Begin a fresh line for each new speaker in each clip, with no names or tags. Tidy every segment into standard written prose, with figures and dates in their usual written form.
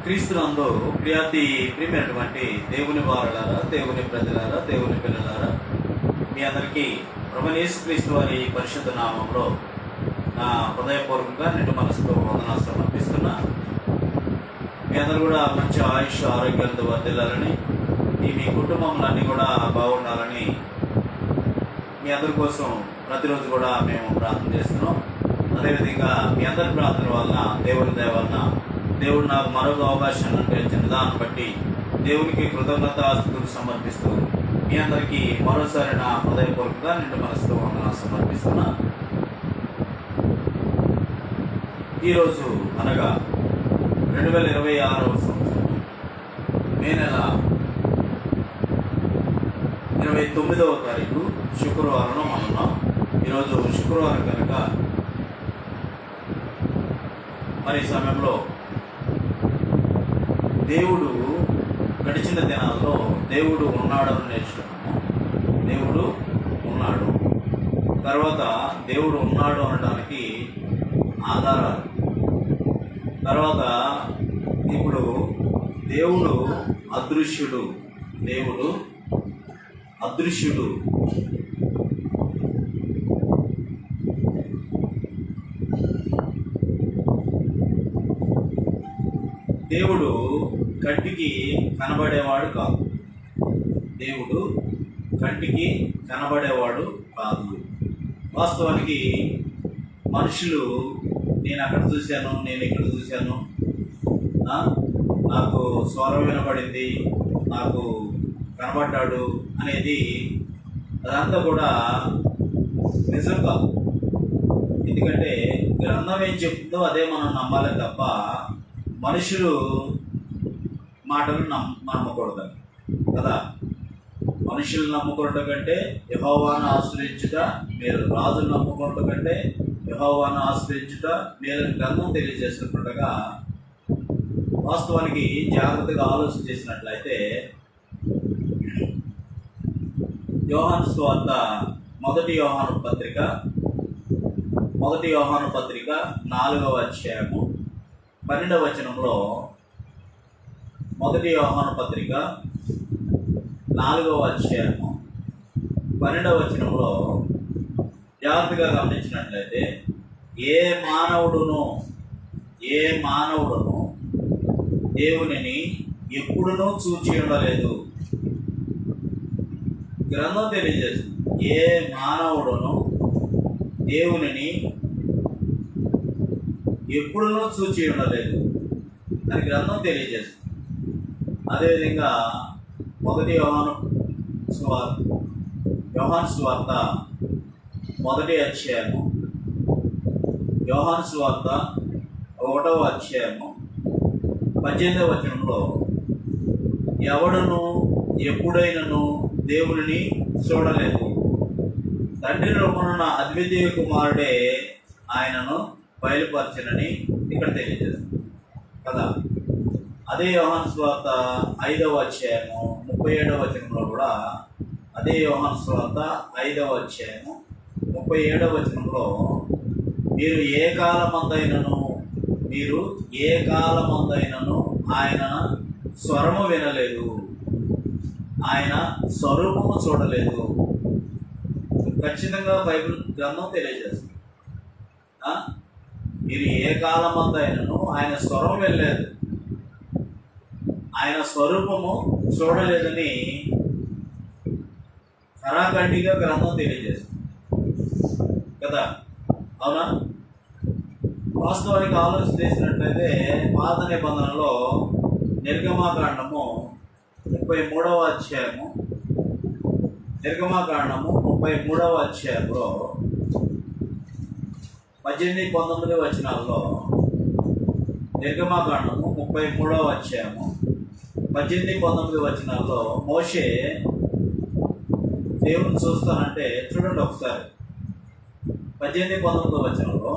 క్రీస్తునందు ప్రియమైనటువంటి దేవుని వారలారా, దేవుని ప్రజలారా, దేవుని పిల్లలారా, మీ అందరికీ ప్రభువైన యేసుక్రీస్తు వారి పరిశుద్ధ నామంలో నా హృదయపూర్వకంగా నిండు మనసుతో వందనాలు సమర్పిస్తున్నా. మీ అందరూ కూడా మంచి ఆయుష్ ఆరోగ్యాలతో వర్ధిల్లాలని, మీ కుటుంబంలన్నీ కూడా బాగుండాలని మీ అందరి కోసం ప్రతిరోజు కూడా మేము ప్రార్థన చేస్తున్నాం. అదేవిధంగా మీ అందరి ప్రార్థన వలన, దేవుని దయ వలన దేవుడు నాకు మరొక అవకాశాన్ని అనుగ్రహించిన విధానం బట్టి దేవునికి కృతజ్ఞతాస్తుతులు సమర్పిస్తూ మీ అందరికీ మరోసారి నా హృదయపూర్వకంగా నిండు మనసుతో వందనాలు సమర్పిస్తున్నా. ఈరోజు అనగా 2026వ సంవత్సరం మే నెల 29వ తారీఖు శుక్రవారం మనం ఈరోజు శుక్రవారం కనుక మరి సమయంలో దేవుడు గడిచిన దినాల్లో దేవుడు ఉన్నాడని నేర్చుకున్నాము. దేవుడు ఉన్నాడు, తర్వాత దేవుడు ఉన్నాడు అనడానికి ఆధారాలు, తర్వాత ఇప్పుడు దేవుడు అదృశ్యుడు. దేవుడు అదృశ్యుడు. దేవుడు కంటికి కనబడేవాడు కాదు. దేవుడు కంటికి కనబడేవాడు కాదు. వాస్తవానికి మనుషులు నేను అక్కడ చూశాను, నేను ఇక్కడ చూశాను, నాకు స్వరం వినపడింది, నాకు కనబడ్డాడు అనేది అదంతా కూడా నిజం కాదు. ఎందుకంటే గ్రంథం ఏం చెప్తుందో అదే మనం నమ్మాలి తప్ప మనుషులు మాటలు నమ్మకూడదు కదా. మనుషులు నమ్ముకోవడం కంటే యెహోవాను ఆశ్రయించుట మేలు, రాజులు నమ్ముకోవడం కంటే యెహోవాను ఆశ్రయించుట మేలు గ్రంథం తెలియజేస్తుండగా, వాస్తవానికి జాగ్రత్తగా ఆలోచన చేసినట్లయితే యోహాను సువార్త మొదటి యోహాను పత్రిక 4వ అధ్యాయము 12వ వచనంలో, మొదటి యోహాను పత్రిక 4వ అధ్యాయము 12వ వచనంలో జాగ్రత్తగా గమనించినట్లయితే ఏ మానవుడును దేవునిని ఎప్పుడునూ చూచి ఉండలేదు. గ్రంథం తెలియజేస్తుంది ఏ మానవుడును దేవునిని ఎప్పుడునూ చూచి ఉండలేదు అని గ్రంథం తెలియజేస్తుంది. అదేవిధంగా మొదటి యోహాను సువార్త మొదటి అధ్యాయము, యోహాను సువార్త 1వ అధ్యాయము 18వ వచనంలో, ఎవడును ఎప్పుడైనను దేవునిని చూడలేదు, తండ్రి రూపమున అద్వితీయ కుమారుడే ఆయనను బయలుపరచనని ఇక్కడ తెలియజేస్తుంది కదా. అదే యోహాను సువార్త 5వ అధ్యాయము 37వ వచనంలో కూడా, అదే యోహాను సువార్త 5వ అధ్యాయము 37వ వచనంలో, మీరు ఏ కాలమందైనను ఆయన స్వరము వినలేదు, ఆయన స్వరూపము చూడలేదు. ఖచ్చితంగా బైబిల్ గ్రంథం తెలియజేస్తుంది. మీరు ఏ కాలమందైనను ఆయన స్వరం వెళ్ళలేదు, ఆయన స్వరూపము చూడలేదని కరాఖండిగా గ్రంథం తెలియజేస్తుంది కదా. అవునా? వాస్తవానికి ఆలోచన చేసినట్లయితే పాత నిబంధనలో నిర్గమాకాండము 33వ అధ్యాయము, నిర్గమాకాండము 33వ అధ్యాయంలో 18-19 వచనాల్లో, నిర్గమాకాండము 33వ అధ్యాయము 18-19 వచనాల్లో మోషే దేవుని చూస్తానంటే చూడండి ఒకసారి. 18-19 వచనంలో,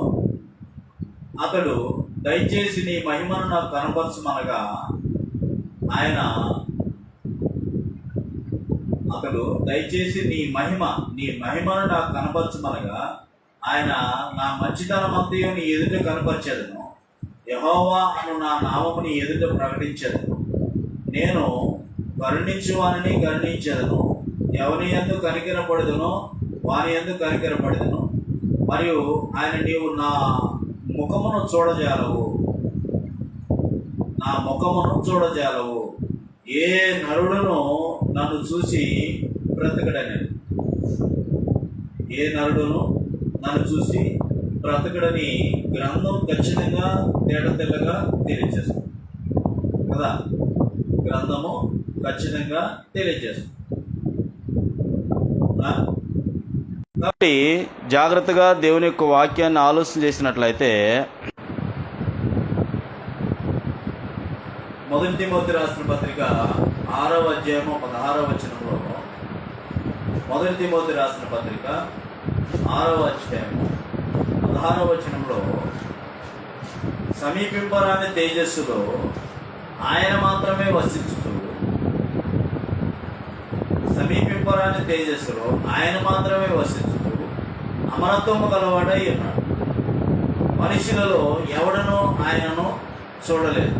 అతడు దయచేసి నీ మహిమను నాకు కనపరచమనగా నీ మహిమను నాకు కనపరచమనగా ఆయన నా మంచితనమంతయు నీ ఎదుట కనపరిచేదను, యెహోవా అను నా నామముని ఎదుట ప్రకటించెదను. నేను కరుణించువానిని కరుణించెదను, ఎవని యందు కనికరపడదునో వాని యందు కనికరపడదును. మరియు ఆయన నీవు నా ముఖమును చూడజాలవు, నా ముఖమును చూడజాలవు. ఏ నరుడును నన్ను చూసి బ్రతకడని, ఏ నరుడును నన్ను చూసి బ్రతకడని గ్రంథం ఖచ్చితంగా తేటతెల్లగా తెలియజేస్తుంది కదా. గ్రంథము ఖచ్చితంగా తెలియజేస్తుంది. కాబట్టి జాగ్రత్తగా దేవుని యొక్క వాక్యాన్ని ఆలోచన చేసినట్లయితే, మొదటి తిమోతి రాసిన పత్రిక 6వ అధ్యాయము 16వ వచనంలో, మొదటి తిమోతి రాసిన పత్రిక 6వ అధ్యాయము 16వ వచనంలో, సమీపింపరాని తేజస్సులో ఆయన మాత్రమే వసించుతూ, సమీపింపరాని తేజస్సులో ఆయన మాత్రమే వసించుతూ అమరత్వము గలవాడై ఉన్నాడు. మనుషులలో ఎవడనూ ఆయనను చూడలేదు,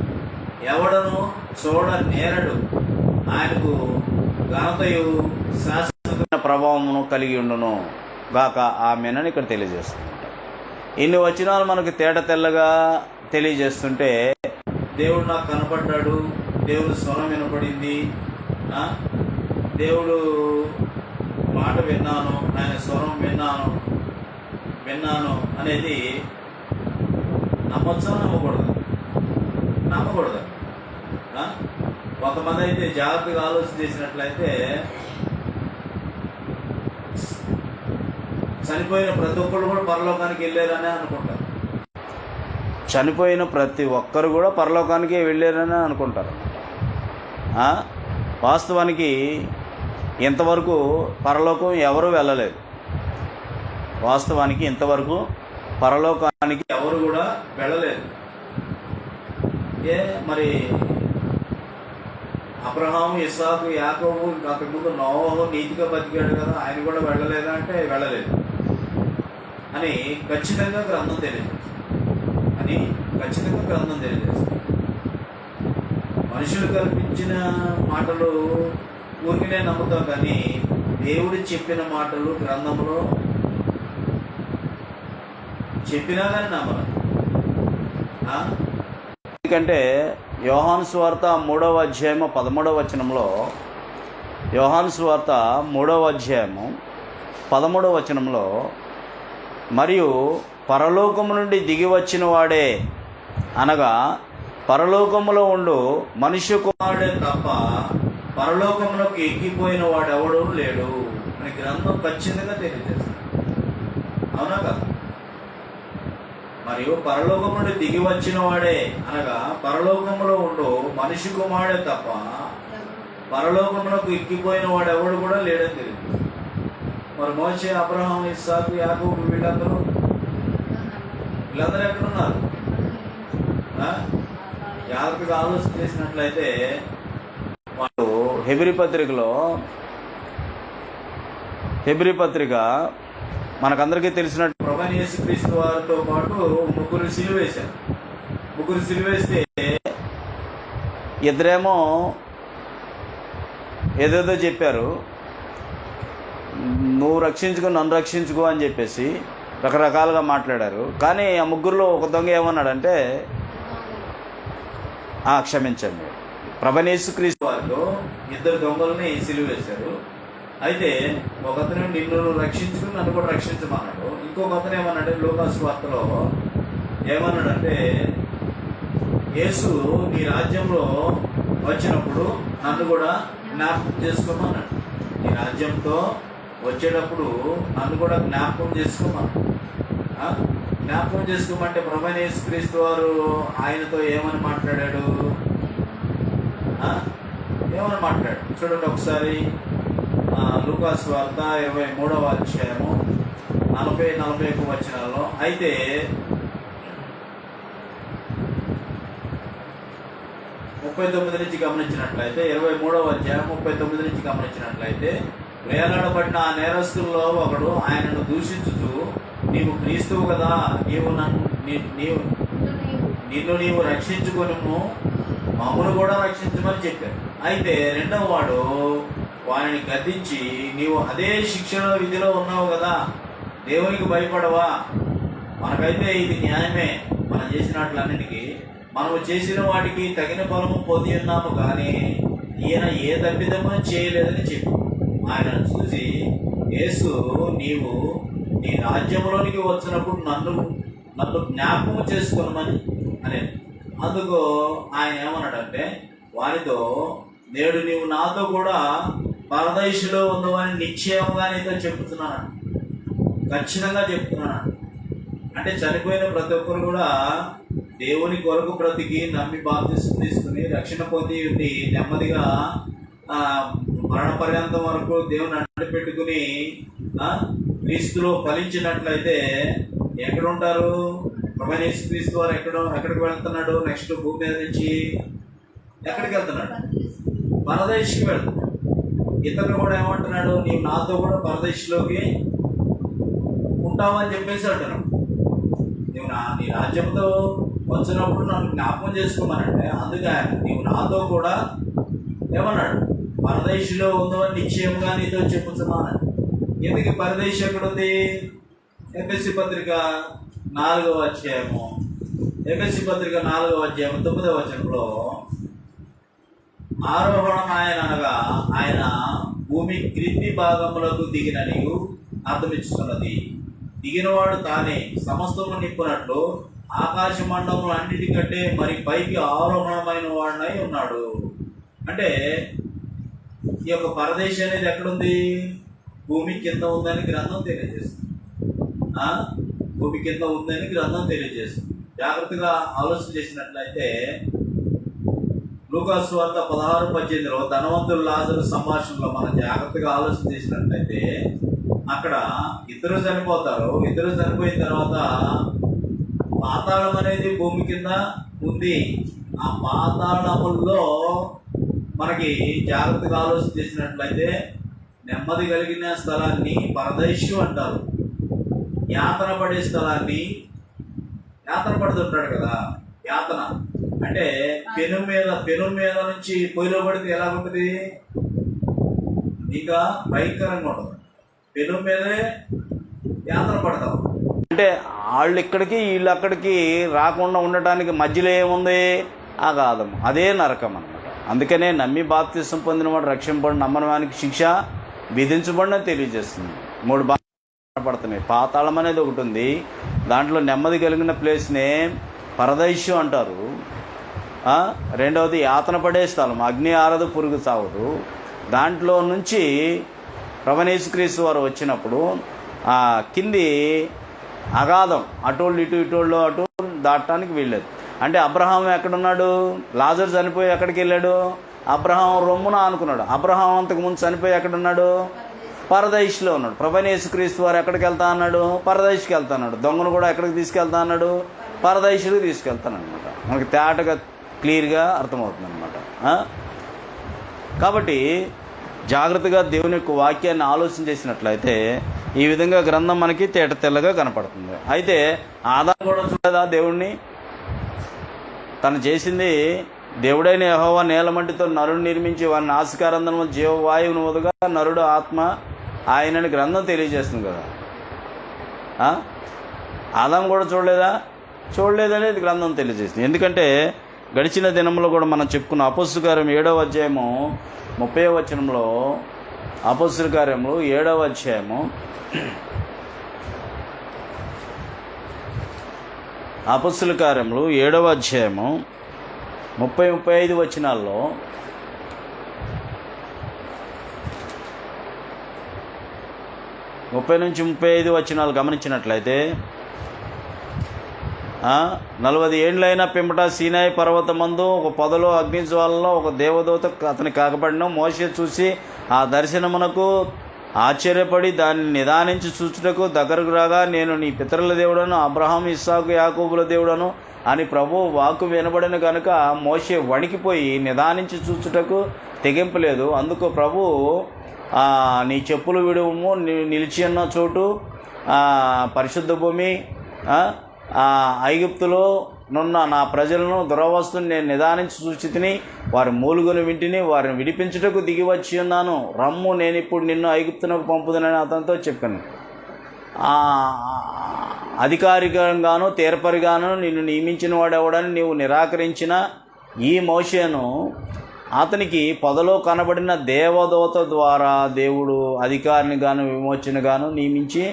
ఎవడను చూడనేరడు. ఆయనకు ఘనతయు శాశ్వత ప్రభావమును కలిగి ఉండును గాక ఆమెనని ఇక్కడ తెలియజేస్తుంది. ఇన్ని వచనాలు మనకు తేట తెల్లగా తెలియజేస్తుంటే, దేవుడు నాకు కనపడ్డాడు, దేవుడు స్వరం వినపడింది, దేవుడు మాట విన్నాను, ఆయన స్వరం విన్నాను అనేది నమ్మొచ్చా నమ్మకూడదు? నమ్మకూడదు. కొంతమంది అయితే జాగ్రత్తగా ఆలోచన చేసినట్లయితే చనిపోయిన ప్రతి ఒక్కరు కూడా పరలోకానికి వెళ్ళారనే అనుకుంటారు. చనిపోయిన ప్రతి ఒక్కరు కూడా పరలోకానికి వెళ్ళారని అనుకుంటారు. వాస్తవానికి ఇంతవరకు పరలోకం ఎవరు వెళ్ళలేదు. వాస్తవానికి ఇంతవరకు పరలోకానికి ఎవరు కూడా వెళ్ళలేదు. మరి అబ్రహాము, ఇస్సాకు, యాకోబు, అంతకుముందు నోవహు నీతిగా బతికాడు కదా, ఆయన కూడా వెళ్ళలేదా అంటే వెళ్ళలేదు అని ఖచ్చితంగా గ్రంథం తెలియజేస్తుంది. మనుషులు కల్పించిన మాటలు ఊరికినే నమ్ముతాం, కానీ దేవుడు చెప్పిన మాటలు గ్రంథంలో చెప్పినా కానీ నమ్మరు. ఎందుకంటే యోహాను సువార్త 3వ అధ్యాయము 13వ వచనంలో, యోహాను సువార్త 3వ అధ్యాయము 13వ వచనంలో, మరియు పరలోకము నుండి దిగి వచ్చిన వాడే, అనగా పరలోకములో ఉండు మనుష్య కుమారుడే తప్ప పరలోకములకు ఎక్కిపోయిన వాడెవడూ లేడు అని గ్రంథం ఖచ్చితంగా తెలియజేస్తుంది. అవునా కదా? మరియు పరలోకము నుండి దిగి వచ్చిన వాడే, అనగా పరలోకములో ఉండు మనిషి కుమారుడే తప్ప పరలోకములకు ఎక్కిపోయిన వాడెవడు కూడా లేడని తెలియదు. మరి మోషే, అబ్రహాం, ఇస్సాకు, యాకోబు వీళ్ళందరూ ఎక్కడున్నారు? జాగ్రత్తగా ఆలోచన చేసినట్లయితే వాళ్ళు హెబ్రీ పత్రిక మనకందరికీ తెలిసినట్టు ప్రభువైన యేసుక్రీస్తు వారితో పాటు ముగ్గురు సిలువేస్తే ఇద్దరేమో ఏదేదో చెప్పారు, నువ్వు రక్షించుకో, నన్ను రక్షించుకో అని చెప్పేసి రకరకాలుగా మాట్లాడారు. కానీ ఆ ముగ్గురులో ఒక దొంగ ఏమన్నాడంటే, క్షమించండి, ప్రభువైన యేసుక్రీస్తు వారిలో ఇద్దరు దొంగలని సిలువేశారు. అయితే ఒకతను నిన్ను రక్షించుకుని నన్ను కూడా రక్షించమన్నాడు. ఇంకొక అతను ఏమన్నాడు, లూకాసు వార్తలో ఏమన్నాడంటే, యేసు నీ రాజ్యంలో వచ్చినప్పుడు నన్ను కూడా జ్ఞాపకం చేసుకోమన్నాడు. నీ రాజ్యంతో వచ్చేటప్పుడు నన్ను కూడా జ్ఞాపకం చేసుకోమన్నాడు. జ్ఞాపకం చేసుకోమంటే ప్రభువైన యేసుక్రీస్తు వారు ఆయనతో ఏమని మాట్లాడాడు? చూడండి ఒకసారి, లూకాసు వార్త 23వ అధ్యాయము 40-41 వచనాల్లో. అయితే 39 నుంచి గమనించినట్లయితే, 23వ అధ్యాయం 39 నుంచి గమనించినట్లయితే, వేలాడబడిన ఆ నేరస్తుల్లో ఒకడు ఆయనను దూషించుతూ, నీవు క్రీస్తువు కదా, నిన్ను నీవు రక్షించుకొనుము, మమ్మను కూడా రక్షించమని చెప్పారు. అయితే రెండవ వాడు వారిని గద్దించి, నీవు అదే శిక్షణ విధిలో ఉన్నావు కదా, దేవునికి భయపడవా? మనకైతే ఇది న్యాయమే, మనం చేసిన వాటిలన్నిటికీ మనము చేసిన వాటికి తగిన ఫలము పొంది ఉన్నాము, కానీ ఈయన ఏ తప్పిదము చేయలేదని చెప్పి ఆయనను చూసి, యేసు, నీవు నీ రాజ్యంలోనికి వచ్చినప్పుడు నన్ను జ్ఞాపకం చేసుకోమని అనేది. అందుకు ఆయన ఏమన్నాడంటే వారితో, నేడు నీవు నాతో కూడా పరదేశంలో ఉందవని నిశ్చయంగా నీతో చెప్తున్నాను, ఖచ్చితంగా చెప్తున్నాను. అంటే చనిపోయిన ప్రతి ఒక్కరు కూడా దేవుని కొరకు బ్రతికి నమ్మి బాప్తిసం తీసుకుని రక్షణ పొంది ఉండి నెమ్మదిగా మరణ పర్యంతం వరకు దేవుని అడ్డు పెట్టుకుని క్రీస్తులో ఫలించినట్లయితే ఎక్కడ ఉంటారు? ప్రభువైన యేసుక్రీస్తు వారు ఎక్కడికి వెళ్తున్నాడు? నెక్స్ట్ భూమి మీద నుంచి ఎక్కడికి వెళ్తున్నాడు? పరదేశికి వెళ్తున్నాడు. ఇతను కూడా ఏమంటున్నాడు? నీవు నాతో కూడా పరదేశంలోకి ఉంటావని చెప్పేసి అంటున్నాడు. నీవు నీ రాజ్యంతో వచ్చినప్పుడు నన్ను జ్ఞాపకం చేసుకోమనంటే, అందుకే నీవు నాతో కూడా ఏమన్నాడు? పరదేశంలో ఉందని నిశ్చయంగా నీతో చెప్పుతున్నాను. ఎందుకు పరదేశం ఎక్కడుంది? ఎఫెసీ పత్రిక 4వ అధ్యాయము, ఎఫెసీ పత్రిక 4వ అధ్యాయం 9వ వచనంలో, ఆరోహణం ఆయన అనగా ఆయన భూమి క్రింది భాగములకు దిగిననియు అర్థమిస్తున్నది. దిగినవాడు తానే సమస్తము నింపునట్లు ఆకాశ మండలములు అన్నిటికంటే మరి పైకి ఆరోహణమైన వాడినై ఉన్నాడు. అంటే ఈ యొక్క పరదేశం అనేది ఎక్కడుంది? భూమి కింద ఉందని గ్రంథం తెలియజేస్తుంది. భూమి కింద ఉందని గ్రంథం తెలియజేస్తుంది. జాగ్రత్తగా ఆలోచన చేసినట్లయితే లూకా సువార్త 16:18 ధనవంతులు లాజరు సంభాషణలో మనం జాగ్రత్తగా ఆలోచన చేసినట్లయితే అక్కడ ఇద్దరు చనిపోతారు. ఇద్దరు చనిపోయిన తర్వాత పాతాళం అనేది భూమి కింద ఉంది. ఆ పాతాళముల్లో మనకి జాగ్రత్తగా ఆలోచన చేసినట్లయితే నెమ్మది కలిగిన స్థలాన్ని పరదేశం అంటారు. యాతన పడే స్థలాన్ని, యాతన పడుతుంటాడు కదా, యాతన అంటే పెను మీద నుంచి పొయ్యిలో పడితే ఎలా ఉంటుంది? ఇంకా భయంకరంగా ఉంటుంది. పెను మీదే యాతన పడతాం. అంటే వాళ్ళు ఇక్కడికి వీళ్ళు అక్కడికి రాకుండా ఉండటానికి మధ్యలో ఏముంది? అగాధం. అదే నరకం అన్నమాట. అందుకనే నమ్మి బాప్తిసం పొందిన వాడు రక్షింపబడి, నమ్మని వానికి శిక్ష విధించబడిన తెలియజేస్తుంది. 3 భాగాలు పడుతున్నాయి. పాతాళం అనేది ఒకటి ఉంది, దాంట్లో నెమ్మది కలిగిన ప్లేస్నే పరదేశం అంటారు. రెండవది యాతన పడే స్థలం, అగ్ని ఆరదు పురుగు చావదు. దాంట్లో నుంచి ప్రభువైన యేసుక్రీస్తు వారు వచ్చినప్పుడు ఆ కింది అగాధం, అటోళ్ళు ఇటోళ్ళు అటు దాటడానికి వీల్లేదు. అంటే అబ్రహాం ఎక్కడున్నాడు? లాజరు చనిపోయి ఎక్కడికి వెళ్ళాడు? అబ్రహాం రొమ్మున అనుకున్నాడు. అబ్రహాం అంతకుముందు చనిపోయి ఎక్కడున్నాడు? పరదేశంలో ఉన్నాడు. ప్రభువైన యేసుక్రీస్తు వారు ఎక్కడికి వెళ్తా అన్నాడు? పరదేశికి వెళ్తా అన్నాడు. దొంగను కూడా ఎక్కడికి తీసుకెళ్తా అన్నాడు? పరదేశుడికి తీసుకెళ్తాను అనమాట. మనకి తేటగా క్లియర్గా అర్థమవుతుంది అనమాట. కాబట్టి జాగ్రత్తగా దేవుని యొక్క వాక్యాన్ని ఆలోచన చేసినట్లయితే ఈ విధంగా గ్రంథం మనకి తేట తెల్లగా కనపడుతుంది. అయితే ఆదాము కూడా చూడదా దేవుణ్ణి? తను చేసింది, దేవుడైన యెహోవా నేలమంటితో నరుడు నిర్మించి వారిని నాసికారంధ్రములో జీవవాయువును వదగా నరుడు ఆత్మ ఆయనని గ్రంథం తెలియజేస్తుంది కదా. ఆదాము కూడా చూడలేదా? చూడలేదనేది గ్రంథం తెలియజేస్తుంది. ఎందుకంటే గడిచిన దినంలో కూడా మనం చెప్పుకున్న అపోస్తల కార్యం 7వ అధ్యాయము 30వ వచనంలో, అపోస్తల కార్యములు 7వ అధ్యాయము అపోస్తల కార్యములు 7వ అధ్యాయము 30-35 వచనాల్లో ముప్పై నుంచి 35 వచనాలు గమనించినట్లయితే, 40 ఏండ్లైన పిమ్మట సీనాయి పర్వతమందు ఒక పొదలో అగ్నిజ్వాలలో ఒక దేవదూత అతని కాకపడిన మోషే చూసి ఆ దర్శనమునకు ఆశ్చర్యపడి దాన్ని నిదానించి చూచుటకు దగ్గరకు రాగా, నేను నీ పితరుల దేవుడను, అబ్రహాం ఇస్సాకు యాకోబుల దేవుడను అని ప్రభు వాక్కు వినబడిన కనుక మోషే వణికిపోయి నిదానించి చూచుటకు తెగింపలేదు. అందుకు ప్రభు, నీ చెప్పులు విడువము, నిలిచి ఉన్న చోటు పరిశుద్ధ భూమి, ఐగుప్తులో
నున్న నా ప్రజలను దురవస్థను నేను నిదానించి చూచితిని, వారి మూలుగును వింటిని, వారిని విడిపించుటకు దిగి వచ్చి ఉన్నాను. రమ్ము, నేను ఇప్పుడు నిన్ను ఐగుప్తునకు పంపుదనని అతనితో చెప్పాను. అధికారికంగాను తీర్పరిగాను నిన్ను నియమించిన వాడెవడని నీవు నిరాకరించిన ఈ మోషేను అతనికి పొదలో కనబడిన దేవదూత ద్వారా దేవుడు అధికారిని గాను విమోచన గాను నియమించి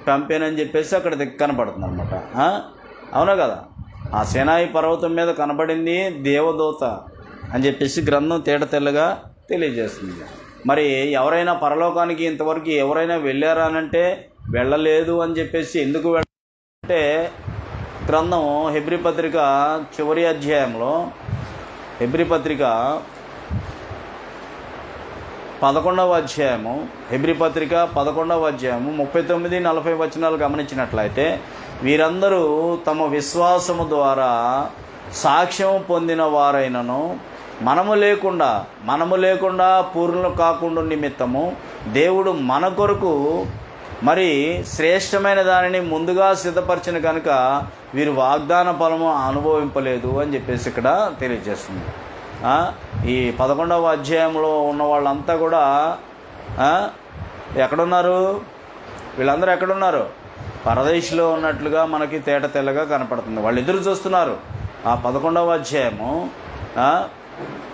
పంపానని చెప్పేసి అక్కడ కనపడుతుంది అనమాట. అవునా కదా? ఆ సీనాయి పర్వతం మీద కనబడింది దేవదూత అని చెప్పేసి గ్రంథం తేటతెల్లగా తెలియజేస్తుంది. మరి ఎవరైనా పరలోకానికి ఇంతవరకు ఎవరైనా వెళ్ళారా అనంటే వెళ్ళలేదు అని చెప్పేసి ఎందుకు వెళ్ళాలంటే గ్రంథం హెబ్రీ పత్రిక చివరి అధ్యాయంలో హెబ్రీ పత్రిక 11వ అధ్యాయము హెబ్రీ పత్రిక 11వ అధ్యాయము 39-40 వచనాలు గమనించినట్లయితే వీరందరూ తమ విశ్వాసము ద్వారా సాక్ష్యం పొందిన వారైనను మనము లేకుండా పూర్ణులు కాకుండా నిమిత్తము దేవుడు మన కొరకు మరి శ్రేష్టమైన దానిని ముందుగా సిద్ధపరిచిన కనుక వీరు వాగ్దాన ఫలము అనుభవింపలేదు అని చెప్పేసి ఇక్కడ తెలియజేస్తుంది. ఈ 11వ అధ్యాయంలో ఉన్న వాళ్ళంతా కూడా ఎక్కడున్నారు? వీళ్ళందరూ ఎక్కడున్నారు? పరదేశంలో ఉన్నట్లుగా మనకి తేట తెల్లగా కనపడుతుంది. వాళ్ళు ఎదురు చూస్తున్నారు. ఆ 11వ అధ్యాయము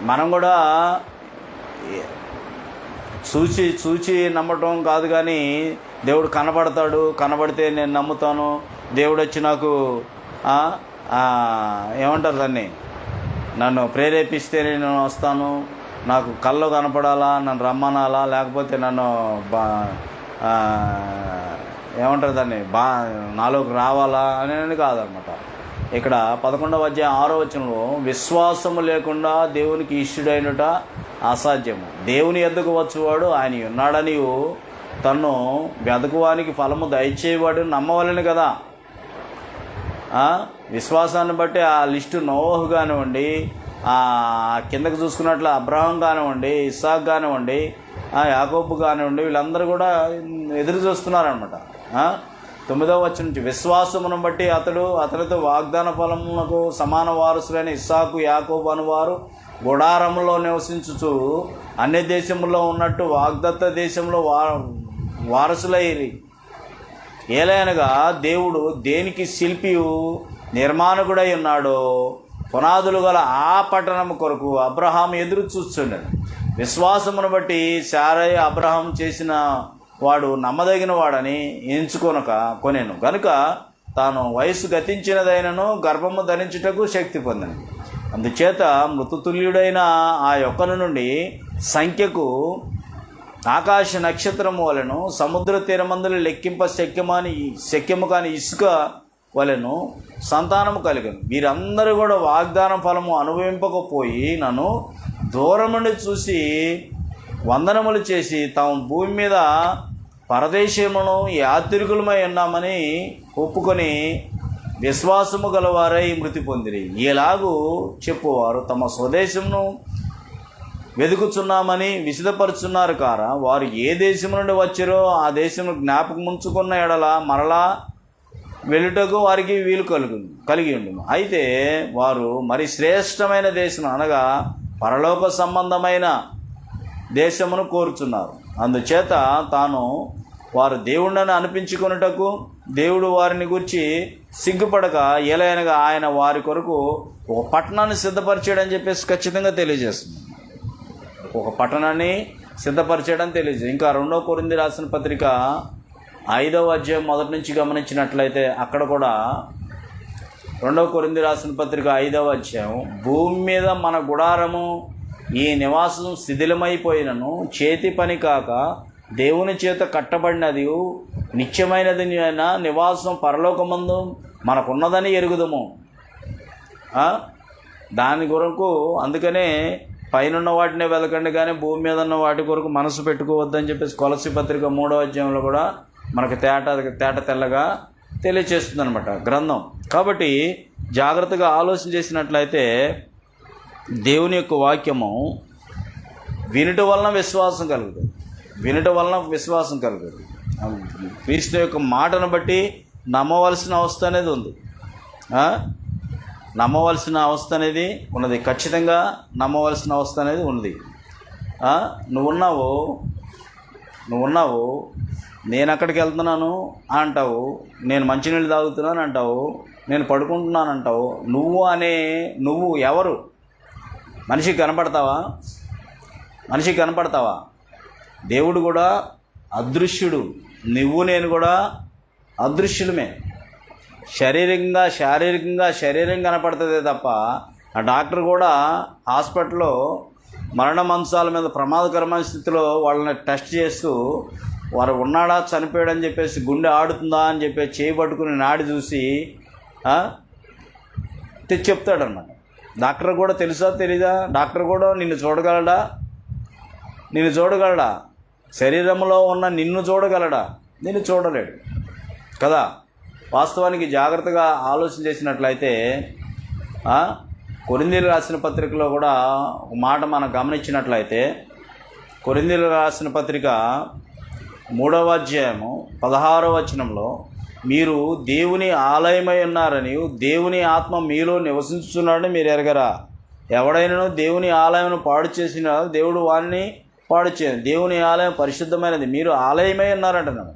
మనం కూడా చూచి నమ్మటం కాదు, కానీ దేవుడు కనబడతాడు, కనబడితే నేను నమ్ముతాను, దేవుడు వచ్చి నాకు ఏమంటారు దాన్ని, నన్ను ప్రేరేపిస్తే నేను వస్తాను, నాకు కళ్ళు కనపడాలా, నన్ను రమ్మనాలా, లేకపోతే నన్ను ఏమంటారు దాన్ని నాలోకి రావాలా అనేది కాదనమాట. ఇక్కడ 11వ అధ్యాయం 6వ వచనంలో విశ్వాసము లేకుండా దేవునికి ఇష్టుడైనట అసాధ్యము. దేవుని ఎద్దకు వచ్చేవాడు ఆయన ఉన్నాడని తన్ను వెదకువానికి ఫలము దయచేవాడు నమ్మవలని కదా. విశ్వాసాన్ని బట్టి ఆ లిస్టు నోహు కానివ్వండి, కిందకు చూసుకున్నట్లు అబ్రహాం కానివ్వండి, ఇస్సాకు కానివ్వండి, యాకోబు కానివ్వండి, వీళ్ళందరూ కూడా ఎదురు చూస్తున్నారనమాట. 9వ వచనం నుంచి విశ్వాసమును బట్టి అతనితో వాగ్దాన ఫలమునకు సమాన వారసులైన ఇస్సాకు యాకోబు అనువారు గుడారములో నివసించుచు అన్ని దేశములో ఉన్నట్టు వాగ్దత్త దేశంలో వారసులైరి. ఏలైనగా దేవుడు దేనికి శిల్పియు నిర్మాణకుడై ఉన్నాడో పునాదులు గల ఆ పట్టణం కొరకు అబ్రహాం ఎదురు చూస్తున్నాడు. విశ్వాసమును బట్టి శారై అబ్రహాం చేసిన వాడు నమ్మదగిన వాడని కొనెను గనుక తాను వయసు గతించినదైనను గర్భము ధరించుటకు శక్తి పొందను. అందుచేత మృతతుల్యుడైన ఆ యొక్కను నుండి సంఖ్యకు ఆకాశ నక్షత్రము వలెను సముద్ర తీరమందులు లెక్కింప శక్యము కాని ఇసుక వలెను సంతానము కలిగను. వీరందరూ కూడా వాగ్దాన ఫలము అనుభవింపకపోయి నన్ను దూరం నుండి చూసి వందనములు చేసి తాము భూమి మీద పరదేశమును యాత్రికులమై ఉన్నామని ఒప్పుకొని విశ్వాసము గలవారై మృతి పొందిరి. ఎలాగూ చెప్పువారు తమ స్వదేశమును వెతుకుచున్నామని విసిదపరుచున్నారు కారా. వారు ఏ దేశం నుండి వచ్చారో ఆ దేశంలో జ్ఞాపకం ఉంచుకున్న ఎడల మరలా వెళ్ళుటకు వారికి వీలు కలిగి ఉండును. అయితే వారు మరి శ్రేష్టమైన దేశం అనగా పరలోక సంబంధమైన దేశమును కోరుచున్నారు. అందుచేత తాను వారు దేవుడిని అనిపించుకొనుటకు దేవుడు వారిని గురించి సిగ్గుపడక ఎలయనగా ఆయన వారి కొరకు ఒక పట్టణాన్ని సిద్ధపరిచాడని చెప్పేసి ఖచ్చితంగా తెలియజేస్తుంది. ఒక పట్టణాన్ని సిద్ధపరిచాడని తెలియజేస్తుంది. ఇంకా 2 కొరింథీ రాసిన పత్రిక 5వ అధ్యాయం మొదటి నుంచి గమనించినట్లయితే అక్కడ కూడా 2 కొరింథీ రాసిన పత్రిక 5వ అధ్యాయం భూమి మీద మన గుడారము ఈ నివాసం శిథిలమైపోయినను చేతి పని కాక దేవుని చేత కట్టబడినది నిత్యమైనది అయిన నివాసం పరలోకమందు మనకున్నదని ఎరుగుదము. దాని కొరకు అందుకనే పైన వాటినే వెతకండి కానీ భూమి మీద ఉన్న వాటి కొరకు మనసు పెట్టుకోవద్దని చెప్పేసి కొలస్సీ పత్రిక 3వ అధ్యాయంలో కూడా మనకు తేట తెల్లగా తెలియచేస్తుంది అనమాట గ్రంథం. కాబట్టి జాగ్రత్తగా ఆలోచన చేసినట్లయితే దేవుని యొక్క వాక్యము వినుట వలన విశ్వాసం కలుగుతుంది. క్రీస్తు యొక్క మాటను బట్టి నమ్మవలసిన అవస్థ అనేది ఉంది. నమ్మవలసిన అవస్థ అనేది ఉన్నది, ఖచ్చితంగా నమ్మవలసిన అవస్థ అనేది ఉన్నది. నువ్వున్నావు నేను అక్కడికి వెళ్తున్నాను అంటావు, నేను మంచినీళ్ళు తాగుతున్నాను అంటావు, నేను పడుకుంటున్నాను అంటావు. నువ్వు ఎవరు? మనిషికి కనపడతావా? దేవుడు కూడా అదృశ్యుడు, నేను కూడా అదృశ్యులమే. శరీరం కనపడుతుందే తప్ప ఆ డాక్టర్ కూడా హాస్పిటల్లో మరణ మంచాల మీద ప్రమాదకరమైన స్థితిలో వాళ్ళని టెస్ట్ చేస్తూ వారు ఉన్నాడా చనిపోయాడని చెప్పేసి గుండె ఆడుతుందా అని చెప్పేసి చేయబట్టుకుని నాడి చూసి చెప్తాడన్నమాట. డాక్టర్ కూడా తెలీదా? డాక్టర్ కూడా నిన్ను చూడగలడా? శరీరంలో ఉన్న నిన్ను చూడగలడా? నిన్ను చూడలేడు కదా. వాస్తవానికి జాగ్రత్తగా ఆలోచన చేసినట్లయితే కొరింథీయులు రాసిన పత్రికలో కూడా ఒక మాట మనం గమనించినట్లయితే, కొరింథీయులు రాసిన పత్రిక 3వ అధ్యాయము 16వ వచనంలో, మీరు దేవుని ఆలయమై ఉన్నారని దేవుని ఆత్మ మీలో నివసించుచున్నాడని మీరు ఎరగరా? ఎవడైనా దేవుని ఆలయం పాడు చేసిన దేవుడు వారిని పాడు చేయదు. దేవుని ఆలయం పరిశుద్ధమైనది, మీరు ఆలయమై ఉన్నారంటున్నాడు.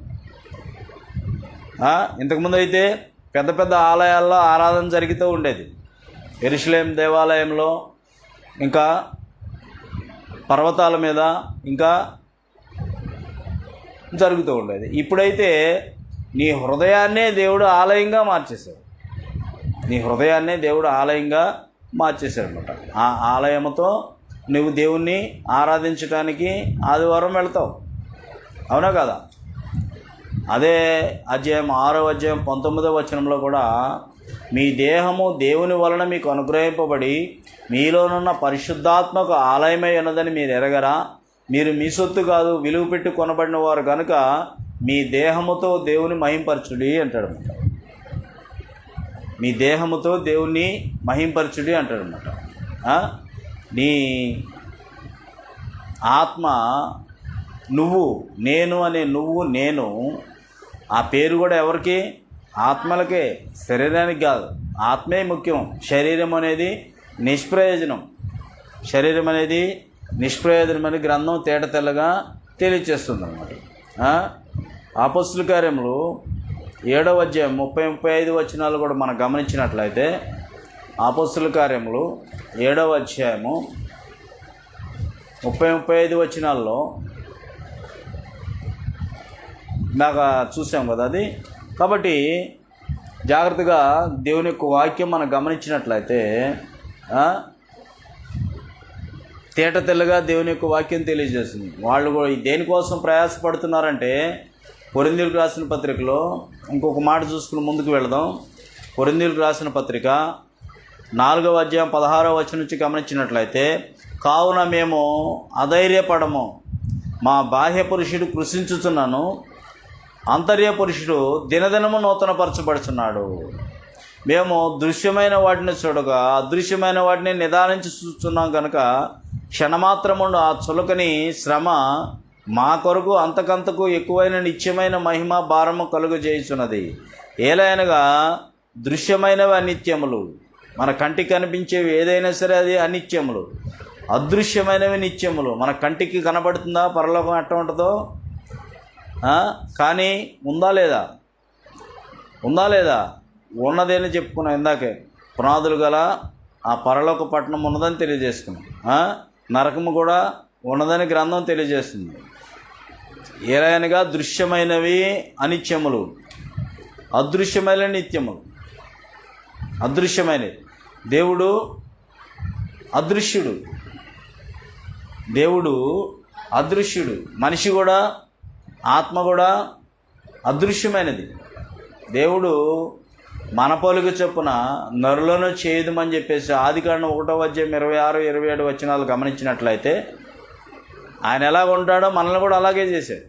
ఇంతకుముందు అయితే పెద్ద పెద్ద ఆలయాల్లో ఆరాధన జరుగుతూ ఉండేది. యెరూషలేం దేవాలయంలో, ఇంకా పర్వతాల మీద ఇంకా జరుగుతూ ఉండేది. ఇప్పుడైతే నీ హృదయాన్నే దేవుడు ఆలయంగా మార్చేశాడు. అనమాట. ఆ ఆలయంతో నువ్వు దేవుణ్ణి ఆరాధించడానికి ఆదివారం వెళ్తావు, అవునా కదా? అదే అధ్యాయం 6వ అధ్యాయం 19వ వచనంలో కూడా, మీ దేహము దేవుని వలన మీకు అనుగ్రహింపబడి మీలోనున్న పరిశుద్ధాత్మకు ఆలయమై ఉన్నదని మీరు ఎరగరా? మీరు మీ సొత్తు కాదు, విలువ పెట్టి కొనబడిన వారు కనుక మీ దేహముతో దేవుని మహింపరచుడి అంటాడు. మీ దేహముతో దేవుణ్ణి మహింపరచుడి అంటాడనమాట. నీ ఆత్మ, నేను ఆ పేరు కూడా ఎవరికి? ఆత్మలకే, శరీరానికి కాదు. ఆత్మే ముఖ్యం. శరీరం అనేది నిష్ప్రయోజనమని గ్రంథం తేటతెల్లగా తెలియచేస్తుంది అన్నమాట. అపొస్తలుల కార్యములు 7వ అధ్యాయం 30-35 వచనాలు కూడా మనం గమనించినట్లయితే, అపొస్తలుల కార్యములు 7వ అధ్యాయము 30-35 వచనాల్లో ఇందాక చూసాం కదా అది. కాబట్టి జాగ్రత్తగా దేవుని యొక్క వాక్యం మనం గమనించినట్లయితే తేటతెల్లగా దేవుని యొక్క వాక్యం తెలియజేస్తుంది. వాళ్ళు కూడా దేనికోసం ప్రయాసపడుతున్నారంటే, కొరింథీయులకు రాసిన పత్రికలో ఇంకొక మాట చూసుకుని ముందుకు వెళదాం. కొరింథీయులకు రాసిన పత్రిక 4వ అధ్యాయం 16వ వచనం నుంచి గమనించినట్లయితే, కావున మేము అధైర్యపడము, మా బాహ్య పురుషుడు కృషించుతున్నాను, అంతర్య పురుషుడు దినదినము నూతనపరచబడుచున్నాడు. మేము దృశ్యమైన వాటిని చూడగా అదృశ్యమైన వాటిని నిదానించి చూస్తున్నాం కనుక క్షణమాత్రముండు ఆ చులకని శ్రమ మా కొరకు అంతకంతకు ఎక్కువైన నిత్యమైన మహిమ భారము కలుగజేయుచున్నది. ఏలైనగా దృశ్యమైనవి అనిత్యములు, మన కంటికి కనిపించేవి ఏదైనా సరే అది అనిత్యములు, అదృశ్యమైనవి నిత్యములు. మన కంటికి కనబడుతుందా పరలోకం ఎట్లా ఉంటుందో? కానీ ఉందా లేదా? ఉన్నదేని చెప్పుకున్నాం ఇందాకే. పునాదులు గల ఆ పరలోక పట్టణం ఉన్నదని తెలియజేసుకున్నాం. నరకము కూడా ఉన్నదని గ్రంథం తెలియజేస్తుంది. ఏలైనగా దృశ్యమైనవి అనిత్యములు, అదృశ్యమైన నిత్యములు. అదృశ్యమైనవి. దేవుడు అదృశ్యుడు. మనిషి కూడా, ఆత్మ కూడా అదృశ్యమైనది. దేవుడు మన పోలిక చొప్పున నరులను చేయదుమని చెప్పేసి ఆదికాండం 1వ అధ్యాయం 26-27 వచనాలు గమనించినట్లయితే, ఆయన ఎలాగ ఉంటాడో మనల్ని కూడా అలాగే చేశాడు.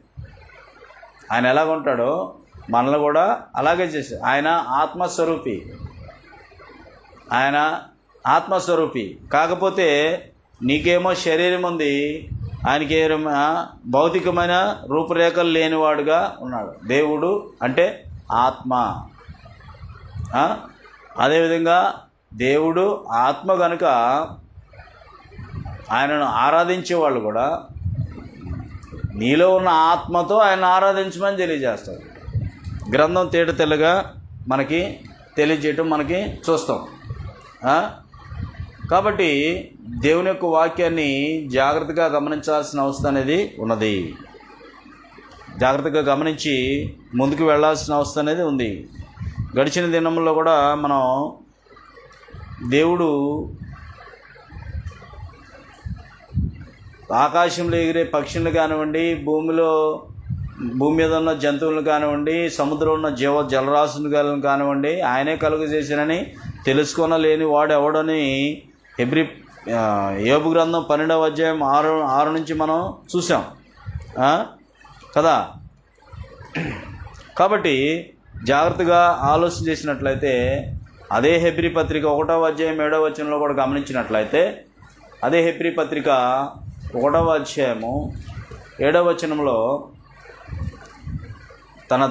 ఆయన ఆత్మస్వరూపి. కాకపోతే నీకేమో శరీరం ఉంది, ఆయనకి భౌతికమైన రూపురేఖలు లేనివాడుగా ఉన్నాడు. దేవుడు అంటే ఆత్మ. అదేవిధంగా దేవుడు ఆత్మ కనుక ఆయనను ఆరాధించే వాళ్ళు కూడా నీలో ఉన్న ఆత్మతో ఆయన ఆరాధించమని తెలియజేస్తారు. గ్రంథం తేటతెల్లగా మనకి తెలియజేయటం మనకి చూస్తాం. కాబట్టి దేవుని యొక్క వాక్యాన్ని జాగ్రత్తగా గమనించాల్సిన అవసరం అనేది ఉన్నది. జాగ్రత్తగా గమనించి ముందుకు వెళ్ళాల్సిన అవసరం అనేది ఉంది. గడిచిన దినంలో కూడా మనం దేవుడు ఆకాశంలో ఎగిరే పక్షులను కానివ్వండి, భూమి మీద ఉన్న జంతువులను కానివ్వండి, సముద్రంలో ఉన్న జలరాశులను కానివ్వండి ఆయనే కలుగు చేసినని తెలుసుకొనలేని వాడు ఎవడని యోబు గ్రంథం 12వ అధ్యాయం 6 నుంచి మనం చూసాం కదా. కాబట్టి జాగ్రత్తగా ఆలోచన చేసినట్లయితే అదే హెబ్రీ పత్రిక 1వ అధ్యాయం 7వ వచనంలో కూడా గమనించినట్లయితే అదే హెబ్రీ పత్రిక 1వ అధ్యాయము 7వ వచనంలో తన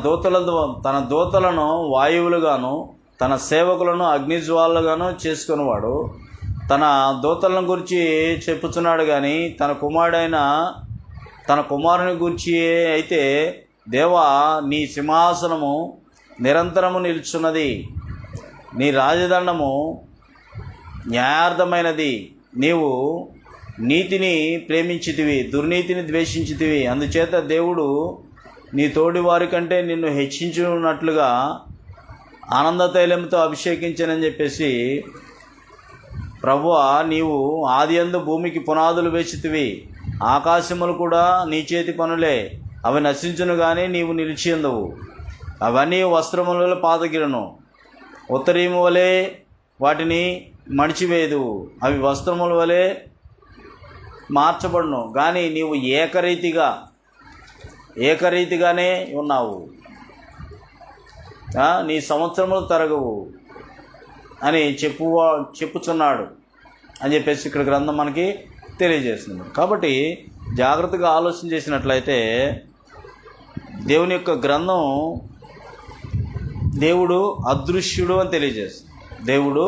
దూతలను వాయువులుగాను తన సేవకులను అగ్నిజ్వాలగాను చేసుకునేవాడు తన దూతలను గురించి చెప్పుచున్నాడు. కానీ తన కుమారుని గురించి అయితే దేవా నీ సింహాసనము నిరంతరము నిలుచున్నది, నీ రాజదండము న్యాయార్థమైనది, నీవు నీతిని ప్రేమించితివి, దుర్నీతిని ద్వేషించితివి, అందుచేత దేవుడు నీ తోడి వారి కంటే నిన్ను హెచ్చించున్నట్లుగా ఆనంద తైలంతో అభిషేకించనని చెప్పేసి, ప్రభువా నీవు ఆదియందు భూమికి పునాదులు వేసితివి, ఆకాశములు కూడా నీ చేతి పనులే, అవి నశించును కానీ నీవు నిలిచియందువు, అవన్నీ వస్త్రములలో పాతగిలను, ఉత్తరీము వలె వాటిని మడిచివేయదు, అవి వస్త్రముల వలె మార్చబడును, కానీ నీవు ఏకరీతిగానే ఉన్నావు, నీ సంవత్సరములు తరగవు అని చెప్పుచున్నాడు అని చెప్పేసి ఇక్కడ గ్రంథం మనకి తెలియజేస్తుంది. కాబట్టి జాగ్రత్తగా ఆలోచన చేసినట్లయితే దేవుని యొక్క గ్రంథం దేవుడు అదృశ్యుడు అని తెలియజేస్తుంది. దేవుడు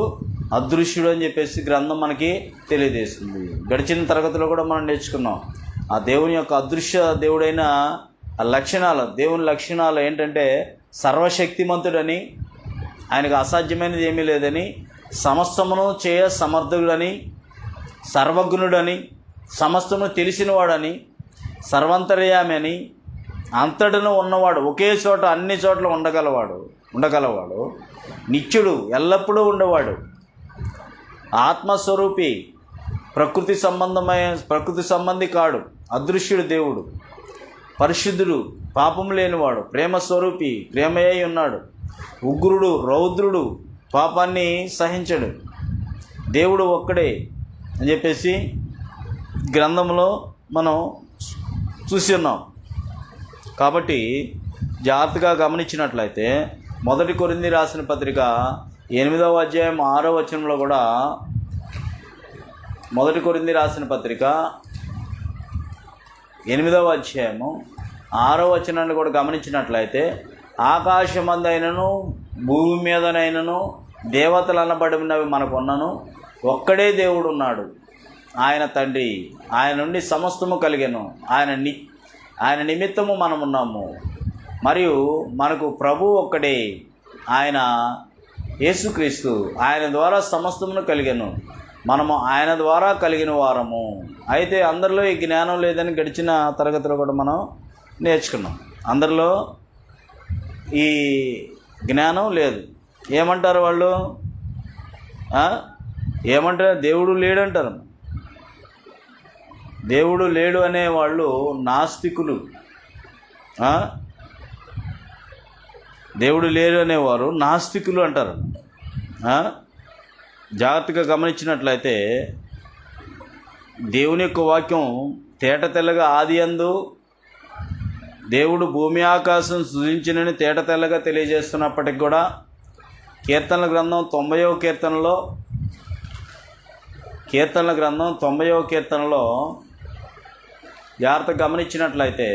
అదృశ్యుడు అని చెప్పేసి గ్రంథం మనకి తెలియజేస్తుంది. గడిచిన తరగతిలో కూడా మనం నేర్చుకున్నాం ఆ దేవుని యొక్క అదృశ్య దేవుడైన లక్షణాలు. దేవుని లక్షణాలు ఏంటంటే సర్వశక్తిమంతుడని, ఆయనకు అసాధ్యమైనది ఏమీ లేదని, సమస్తమును చేయ సమర్థుడని, సర్వజ్ఞుడని, సమస్తమును తెలిసినవాడని, సర్వంతర్యామి అని, అంతటను ఉన్నవాడు, ఒకే చోట అన్ని చోట్ల ఉండగలవాడు, నిత్యుడు, ఎల్లప్పుడూ ఉండేవాడు, ఆత్మస్వరూపి, ప్రకృతి సంబంధి కాడు, అదృశ్యుడు దేవుడు, పరిశుద్ధుడు, పాపం లేనివాడు, ప్రేమస్వరూపి, ప్రేమయ్యి ఉన్నాడు, ఉగ్రుడు, రౌద్రుడు, పాపాన్ని సహించడు, దేవుడు ఒక్కడే అని చెప్పేసి గ్రంథంలో మనం చూసి ఉన్నాం. కాబట్టి జాగ్రత్తగా గమనించినట్లయితే 1 కొరింథీ రాసిన పత్రిక 8వ అధ్యాయం 6వ వచనంలో కూడా 1 కొరింథీ రాసిన పత్రిక 8వ అధ్యాయము 6వ వచనాన్ని కూడా గమనించినట్లయితే ఆకాశమందైనను భూమి మీదనైనను దేవతలు అనబడినవి మనకున్నను ఒక్కడే దేవుడు ఉన్నాడు, ఆయన తండ్రి, ఆయన నుండి సమస్తము కలిగెను, ఆయన నిమిత్తము మనమున్నాము, మరియు మనకు ప్రభు ఒక్కడే, ఆయన యేసుక్రీస్తు, ఆయన ద్వారా సమస్తమును కలిగెను, మనము ఆయన ద్వారా కలిగిన వారము. అయితే అందరిలో ఈ జ్ఞానం లేదని గడిచిన తరగతిలో కూడా మనం నేర్చుకున్నాం. అందరిలో ఈ జ్ఞానం లేదు. ఏమంటారు వాళ్ళు? ఏమంటారు? దేవుడు లేడంటారు. దేవుడు లేడు అనేవాళ్ళు నాస్తికులు. దేవుడు లేడు అనేవారు నాస్తికులు అంటారు. జాగ్రత్తగా గమనించినట్లయితే దేవుని యొక్క వాక్యం తేట తెల్లగా ఆదియందు దేవుడు భూమి ఆకాశం సృజించినని తేట తెల్లగా తెలియజేస్తున్నప్పటికి కూడా కీర్తనల గ్రంథం 90వ కీర్తనలో జాగ్రత్తగా గమనించినట్లయితే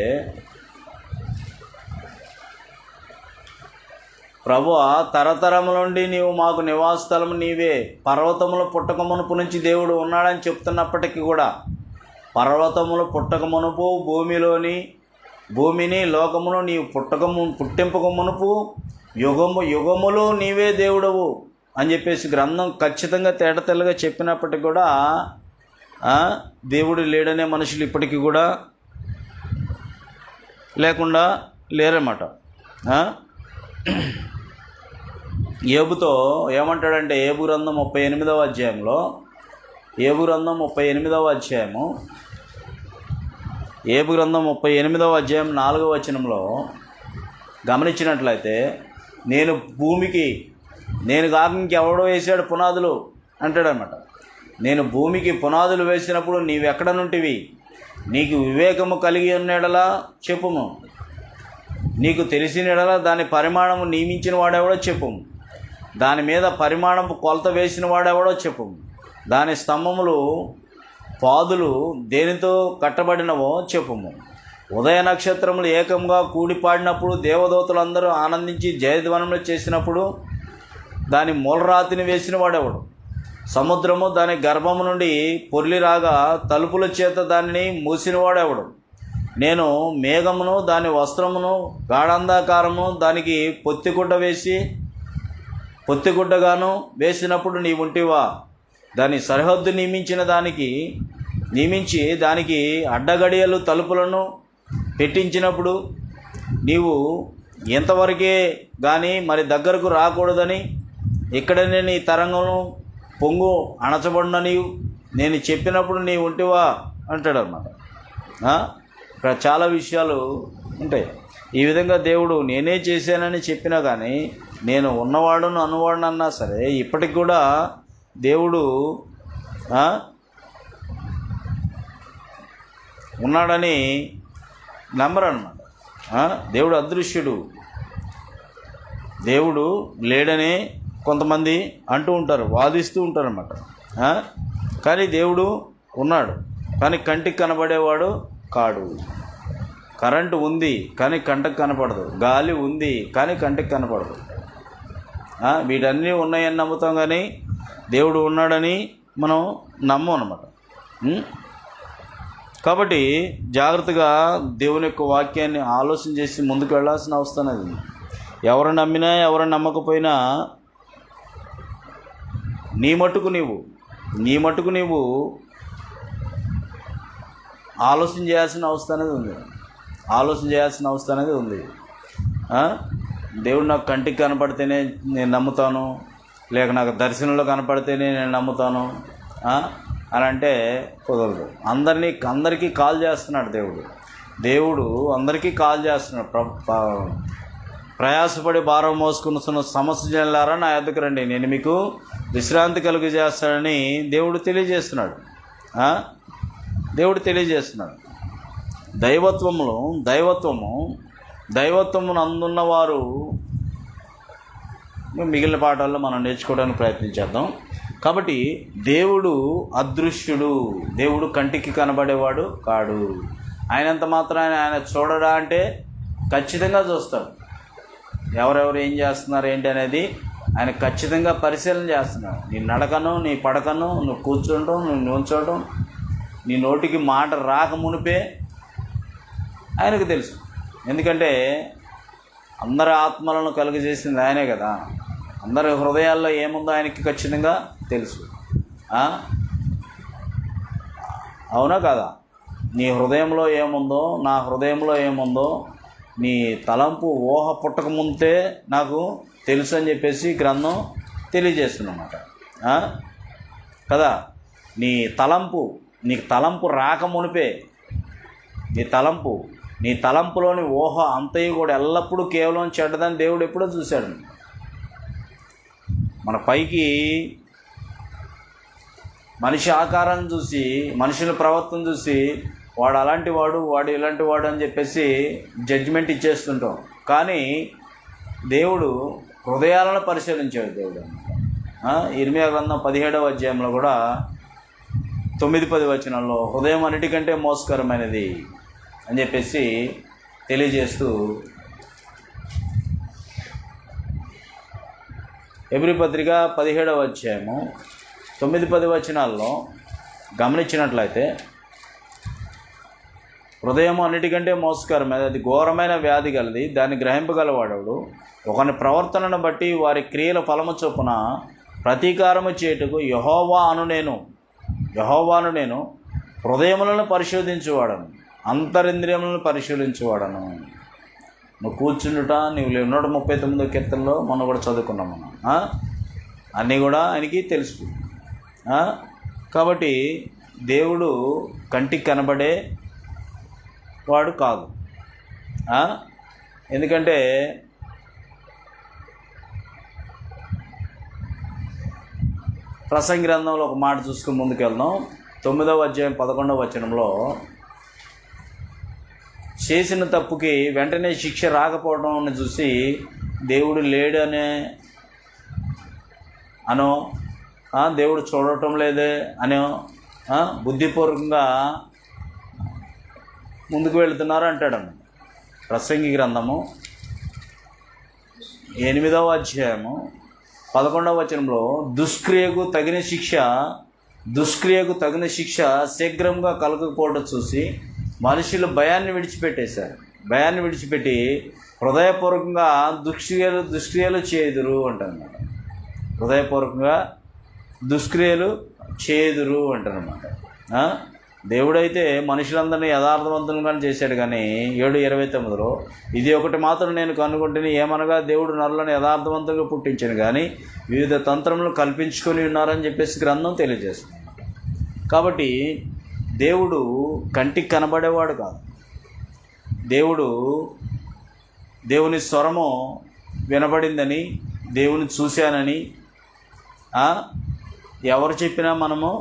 ప్రభువా, తరతరముల నుండి నీవు మాకు నివాస స్థలము నీవే. పర్వతముల పుట్టక మునుపు నుంచి దేవుడు ఉన్నాడని చెప్తున్నప్పటికీ కూడా, పర్వతములు పుట్టక మునుపు భూమిని లోకమును నీవు పుట్టింపక మునుపు యుగములు నీవే దేవుడవు అని చెప్పేసి గ్రంథం ఖచ్చితంగా తేటతెల్లగా చెప్పినప్పటికీ కూడా దేవుడు లేడనే మనుషులు ఇప్పటికీ కూడా లేకుండా లేరన్నమాట. ఏబుతో ఏమంటాడంటే, ఏబు గ్రంథం 38వ అధ్యాయంలో, ఏబు గ్రంథం 38వ అధ్యాయము, ఏబు గ్రంథం 38వ అధ్యాయం 4వ వచనంలో గమనించినట్లయితే, నేను కాక ఇంకెవడో వేసాడు పునాదులు అంటాడనమాట. నేను భూమికి పునాదులు వేసినప్పుడు నీవెక్కడ నుంటివి? నీకు వివేకము కలిగి ఉన్నడలా చెప్పుము. నీకు తెలిసినడలా దాని పరిమాణము నియమించిన వాడెవడో చెప్పుము. దాని మీద పరిమాణము కొలత వేసిన వాడెవడో చెప్పుము. దాని స్తంభములు పాదులు దేనితో కట్టబడినవో చెప్పుము. ఉదయ నక్షత్రములు ఏకంగా కూడిపాడినప్పుడు దేవదూతలందరూ ఆనందించి జయధ్వనములు చేసినప్పుడు దాని మూలరాతిని వేసిన వాడెవడు? సముద్రము దాని గర్భము నుండి పొర్లి రాగా తలుపుల చేత దానిని మూసినవాడెవడు? నేను మేఘమును దాని వస్త్రమును గాఢాంధకారము దానికి పొత్తిగుడ్డగాను వేసినప్పుడు నీవుంటివా? దాని సరిహద్దు నియమించి దానికి అడ్డగడియలు తలుపులను పెట్టించినప్పుడు నీవు ఎంతవరకే కానీ మరి దగ్గరకు రాకూడదని ఇక్కడనే నీ తరంగము పొంగు అణచబడిన నేను చెప్పినప్పుడు నీవు ఉంటివా అంటాడన్నమాట. ఇక్కడ చాలా విషయాలు ఉంటాయి. ఈ విధంగా దేవుడు నేనే చేశానని చెప్పినా కానీ, నేను ఉన్నవాడును అనువాడును అన్నా సరే, ఇప్పటికి కూడా దేవుడు ఉన్నాడని నమ్మరు అన్నమాట. దేవుడు అదృశ్యుడు, దేవుడు లేడని కొంతమంది అంటూ ఉంటారు, వాదిస్తూ ఉంటారు అన్నమాట. కానీ దేవుడు ఉన్నాడు, కానీ కంటికి కనబడేవాడు కాడు. కరెంటు ఉంది కానీ కంటికి కనపడదు, గాలి ఉంది కానీ కంటికి కనపడదు. వీటన్నీ ఉన్నాయని నమ్ముతాం కానీ దేవుడు ఉన్నాడని మనం నమ్మం అన్నమాట. కాబట్టి జాగ్రత్తగా దేవుని యొక్క వాక్యాన్ని ఆలోచన చేసి ముందుకు వెళ్ళాల్సిన అవసరం అది. ఎవరు నమ్మినా ఎవరు నమ్మకపోయినా నీ మట్టుకు నీవు ఆలోచన చేయాల్సిన అవసరం అనేది ఉంది. దేవుడు నాకు కంటికి కనపడితేనే నేను నమ్ముతాను, లేక నాకు దర్శనంలో కనపడితేనే నేను నమ్ముతాను అని అంటే కుదరదు. అందరికీ కాల్ చేస్తున్నాడు దేవుడు అందరికీ కాల్ చేస్తున్నాడు. ప్రయాసపడి భారం మోసుకున్న సమస్య జనులారా నా యొద్దకు రండి, నేను మీకు విశ్రాంతి కలుగజేస్తాడని దేవుడు తెలియజేస్తున్నాడు. దైవత్వమును అందున్నవారు మిగిలిన పాఠాల్లో మనం నేర్చుకోవడానికి ప్రయత్నించేద్దాం. కాబట్టి దేవుడు అదృశ్యుడు, దేవుడు కంటికి కనబడేవాడు కాడు. ఆయనంత మాత్రాన్ని ఆయన చూడడా అంటే ఖచ్చితంగా చూస్తాడు. ఎవరెవరు ఏం చేస్తున్నారు ఏంటి అనేది ఆయన ఖచ్చితంగా పరిశీలన చేస్తున్నాడు. నీ నడకను, నీ పడకను, నువ్వు కూర్చోవడం, నువ్వు నిల్చోవడం, నీ నోటికి మాట రాక మునిపే ఆయనకు తెలుసు. ఎందుకంటే అందరి ఆత్మలను కలుగజేసింది ఆయనే కదా. అందరి హృదయాల్లో ఏముందో ఆయనకి ఖచ్చితంగా తెలుసు. అవునా కదా? నీ హృదయంలో ఏముందో, నా హృదయంలో ఏముందో, నీ తలంపు ఊహ పుట్టక ముందే నాకు తెలుసు అని చెప్పేసి గ్రంథం తెలియజేస్తుందన్నమాట కదా. నీకు తలంపు రాక మునిపే నీ తలంపులోని ఊహ అంతయు కూడా ఎల్లప్పుడూ కేవలం చెడ్డదని దేవుడు ఎప్పుడో చూశాడు. మన పైకి మనిషి ఆకారాన్ని చూసి, మనుషుల ప్రవర్తన చూసి వాడు అలాంటి వాడు ఇలాంటి వాడు అని చెప్పేసి జడ్జిమెంట్ ఇచ్చేస్తుంటాం. కానీ దేవుడు హృదయాలను పరిశీలించాడు. దేవుడు ఇర్మియా గ్రంథం 17వ అధ్యాయంలో కూడా 9-10 వచనాల్లో హృదయం అన్నిటికంటే మోసకరమైనది అని చెప్పేసి తెలియజేస్తూ హెబ్రీ పత్రిక 17వ అధ్యాయము 9-10 వచనాల్లో గమనించినట్లయితే, హృదయం అన్నిటికంటే మోసకరమైనది, అది ఘోరమైన వ్యాధి గలది, దాన్ని గ్రహింపగలవాడు. ఒకని ప్రవర్తనను బట్టి వారి క్రియల ఫలము చొప్పున ప్రతీకారము చేయుటకు యెహోవాను నేను హృదయములను పరిశోధించువాడను, అంతరింద్రియములను పరిశీలించువాడను. నువ్వు కూర్చుండుట, నువ్వు 139వ కీర్తనలో మనం కూడా చదువుకున్నాం మనం. అన్నీ కూడా ఆయనకి తెలుసు. కాబట్టి దేవుడు కంటికి కనబడే వాడు కాదు. ఎందుకంటే ప్రసంగి గ్రంథంలో ఒక మాట చూసుకుని ముందుకెళ్దాం. 9వ అధ్యాయం 11వ వచనంలో, చేసిన తప్పుకి వెంటనే శిక్ష రాకపోవడం చూసి దేవుడు లేడనే అనో, దేవుడు చూడటం లేదే అనో బుద్ధిపూర్వకంగా ముందుకు వెళుతున్నారు అంటాడు. ప్రసంగి గ్రంథము 8వ అధ్యాయము 11వ వచనంలో, దుష్క్రియకు తగిన శిక్ష శీఘ్రంగా కలగకపోవడం చూసి మనుషులు భయాన్ని విడిచిపెట్టి హృదయపూర్వకంగా దుష్క్రియలు చేయుదురు అంటారన్నమాట. హృదయపూర్వకంగా దుష్క్రియలు చేయుదురు అంటారన్నమాట. దేవుడైతే మనుషులందరినీ యథార్థవంతులుగానే చేశాడు. కానీ 7:29లో, ఇది ఒకటి మాత్రం నేను కనుగొంటేనే, ఏమనగా దేవుడు నరులను యథార్థవంతులుగా పుట్టించాను కానీ వివిధ తంత్రములను కల్పించుకొని ఉన్నారని చెప్పేసి గ్రంథం తెలియజేస్తుంది. కాబట్టి దేవుడు కంటికి కనబడేవాడు కాదు. దేవుని స్వరము వినబడిందని, దేవుని చూశానని ఎవరు చెప్పినా మనము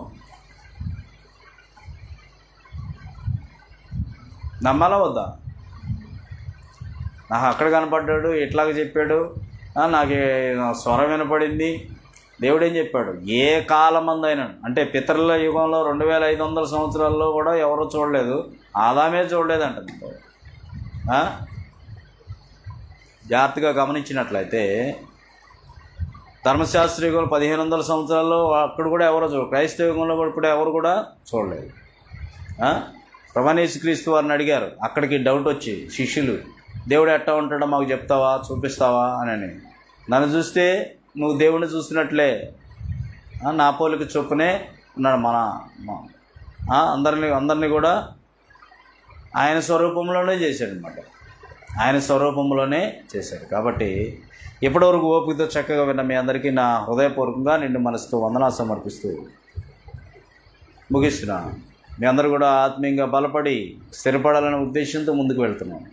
నమ్మాలా వద్దా? నాకు అక్కడ కనపడ్డాడు, ఇట్లాగ చెప్పాడు, నాకు స్వరం వినపడింది. దేవుడు ఏం చెప్పాడు? ఏ కాలమందైనా, అంటే పితరుల యుగంలో 2500 సంవత్సరాల్లో కూడా ఎవరూ చూడలేదు, ఆదామే చూడలేదంట. జాగ్రత్తగా గమనించినట్లయితే ధర్మశాస్త్ర యుగంలో 1500 సంవత్సరాల్లో అక్కడ కూడా ఎవరో క్రైస్తవ యుగంలో కూడా ఎవరు కూడా చూడలేదు. ప్రభువైన యేసుక్రీస్తు వారిని అడిగారు, అక్కడికి డౌట్ వచ్చి శిష్యులు, దేవుడు ఎట్టా ఉంటాడో మాకు చెప్తావా, చూపిస్తావా అని. నన్ను చూస్తే నువ్వు దేవుడిని చూసినట్లే, నా పోలిక చొప్పునే ఉన్నాడు. అందరినీ కూడా ఆయన స్వరూపంలోనే చేశాడనమాట. ఆయన స్వరూపంలోనే చేశాడు. కాబట్టి ఇప్పటివరకు ఓపికతో చక్కగా విన్న మీ అందరికీ నా హృదయపూర్వకంగా నిండు మనసుతో వందనాలు సమర్పిస్తూ ముగిస్తున్నాను. మీ అందరూ కూడా ఆత్మీయంగా బలపడి స్థిరపడాలనే ఉద్దేశంతో ముందుకు వెళ్తున్నాను.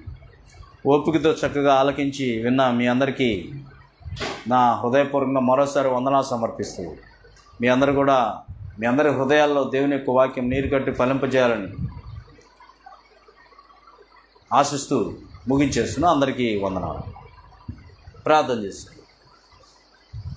ఓపికతో చక్కగా ఆలకించి విన్న మీ అందరికీ నా హృదయపూర్వకంగా మరోసారి వందనాలు సమర్పిస్తూ, మీ అందరి హృదయాల్లో దేవుని యొక్క వాక్యం నీరు కట్టి ఫలింపజేయాలని ఆశిస్తూ ముగించేస్తున్నా. అందరికీ వందనాలు. ప్రార్థన చేస్తాను.